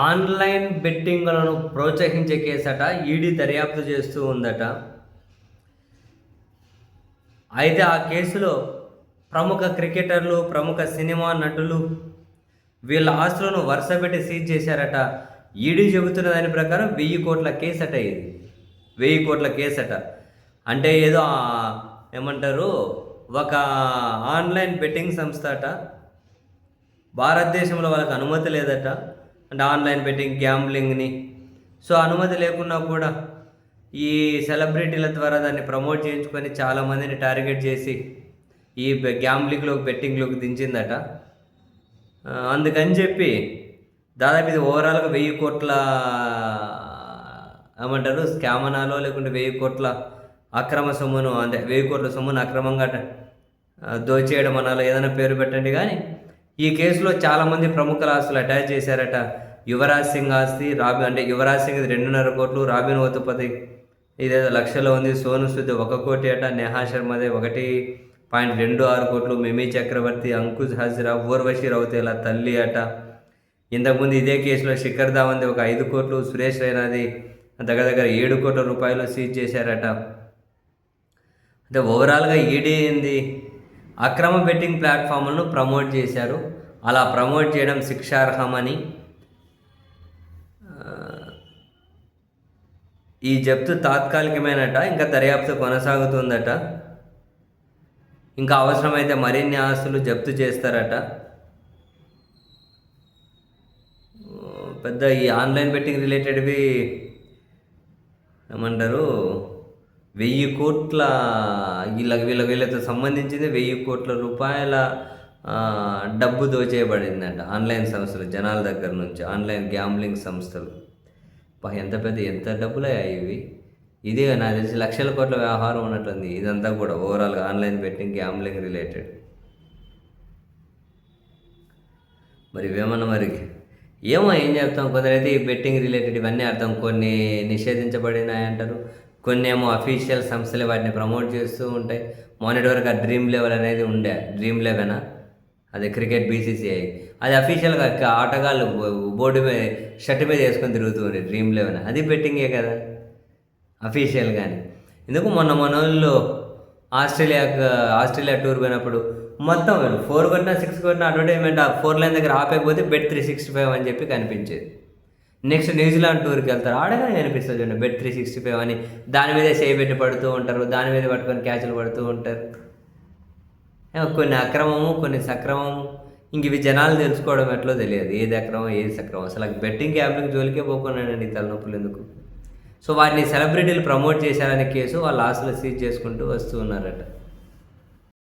Online బెట్టింగులను ప్రోత్సహించే కేసట ED దర్యాప్తు చేస్తూ ఉందట. అయితే ఆ కేసులో ప్రముఖ క్రికెటర్లు, ప్రముఖ సినిమా నటులు వీళ్ళ ఆస్తులను వరుసపెట్టి సీజ్ చేశారట. ఈడీ చెబుతున్న దాని ప్రకారం 1000 కోట్ల కేసట ఇది. 1000 కోట్ల కేసట. అంటే ఏదో ఏమంటారు, ఒక ఆన్‌లైన్ బెట్టింగ్ సంస్థ అట. భారతదేశంలో వాళ్ళకి అనుమతి లేదట. అంటే ఆన్‌లైన్ బెట్టింగ్, గ్యాంబ్లింగ్‌ని. సో, అనుమతి లేకున్నా కూడా ఈ సెలబ్రిటీల ద్వారా దాన్ని ప్రమోట్ చేయించుకొని చాలామందిని టార్గెట్ చేసి ఈ గ్యాంబ్లింగ్‌లోకి, బెట్టింగ్‌లోకి దించిందట. అందుకని చెప్పి దాదాపు ఇది ఓవరాల్‌గా 1000 కోట్ల ఏమంటారు, స్కామ్ అనాలో లేకుంటే 1000 కోట్ల అక్రమ సొమ్మును, అంటే 1000 కోట్ల సొమ్మును అక్రమంగా దోచేయడం అనాలో, ఏదైనా పేరు పెట్టండి. కానీ ఈ కేసులో చాలామంది ప్రముఖుల ఆస్తులు అటాచ్ చేశారట. యువరాజ్ సింగ్ ఆస్తి, అంటే యువరాజ్ సింగ్ 2.5 కోట్లు, రాబిన్ ఉతపతి ఇదేదో లక్షలో ఉంది, సోను సూద్ 1 కోటి అట, నేహా శర్మదే 1.26 కోట్లు, మిమీ చక్రవర్తి, అంకుజ్ హజ్రా, ఊర్వశి రౌతేలా తల్లి అట. ఇంతకుముందు ఇదే కేసులో శిఖర్ ధావన్ది 5 కోట్లు, సురేష్ రైనాది దగ్గర 7 కోట్ల రూపాయలు సీజ్ చేశారట. అంటే ఓవరాల్గా ఈడీ ఏంది, అక్రమ బెట్టింగ్ ప్లాట్ఫామ్లను ప్రమోట్ చేశారు. అలా ప్రమోట్ చేయడం శిక్షార్హమని ఈ జప్తు తాత్కాలికమేనట. ఇంకా దర్యాప్తు కొనసాగుతుందట. ఇంకా అవసరమైతే మరిన్ని ఆస్తులు జప్తు చేస్తారట. పెద్ద ఈ ఆన్లైన్ బెట్టింగ్ రిలేటెడ్వి ఏమంటారు, 1000 కోట్ల వీళ్ళతో సంబంధించింది 1000 కోట్ల రూపాయల డబ్బు దోచేయబడిందంట ఆన్లైన్ సంస్థలు, జనాల దగ్గర నుంచి. ఆన్లైన్ గ్యాంబ్లింగ్ సంస్థలు ఎంత డబ్బులయ్యా ఇవి. ఇదే నాకు తెలిసి లక్షల కోట్ల వ్యవహారం ఉన్నట్టుంది ఇదంతా కూడా, ఓవరాల్గా ఆన్లైన్ బెట్టింగ్, గ్యాంబ్లింగ్ రిలేటెడ్. మరి ఇవేమన్నా మరి ఏం చెప్తాం. కొందరైతే ఈ బెట్టింగ్ రిలేటెడ్ ఇవన్నీ అర్థం, కొన్ని నిషేధించబడినాయి అంటారు, కొన్ని ఏమో అఫీషియల్ సంస్థలే వాటిని ప్రమోట్ చేస్తూ ఉంటాయి. మొన్నటి వరకు ఆ డ్రీమ్ లెవెల్ అనేది ఉండే, డ్రీమ్ లెవెనా అదే క్రికెట్ BCCI, అది అఫీషియల్గా ఆటగాళ్ళు బోర్డు మీద షర్ట్ మీద వేసుకొని తిరుగుతూ ఉండే డ్రీమ్ లెవెన్, అది బెట్టింగే కదా అఫీషియల్. కానీ ఎందుకు మన వాళ్ళు ఆస్ట్రేలియా టూర్ పోయినప్పుడు మొత్తం 4 కొట్టినా 6 కొట్టినా అడ్వర్టైజ్మెంట్ ఆ 4 లైన్ దగ్గర ఆపేకపోతే బెట్ 365 అని చెప్పి కనిపించేది. నెక్స్ట్ న్యూజిలాండ్ టూర్కి వెళ్తారు, ఆడగానే కనిపిస్తుంది చూడండి బెట్ 365 అని. దాని మీదే చేయి పడుతూ ఉంటారు, దాని మీద పట్టుకొని క్యాచ్లు పడుతూ ఉంటారు. కొన్ని అక్రమము, కొన్ని సక్రమము. ఇంక ఇవి జనాలు తెలుసుకోవడం ఎట్లో తెలియదు, ఏది అక్రమం ఏది సక్రమం. అసలు బెట్టింగ్ గ్యాంబ్లింగ్ జోలికే పోకున్నానండి, తలనొప్పులు ఎందుకు. సో వాటిని సెలబ్రిటీలు ప్రమోట్ చేశారనే కేసు వాళ్ళ ఆస్తులు సీజ్ చేసుకుంటూ వస్తూ ఉన్నారట.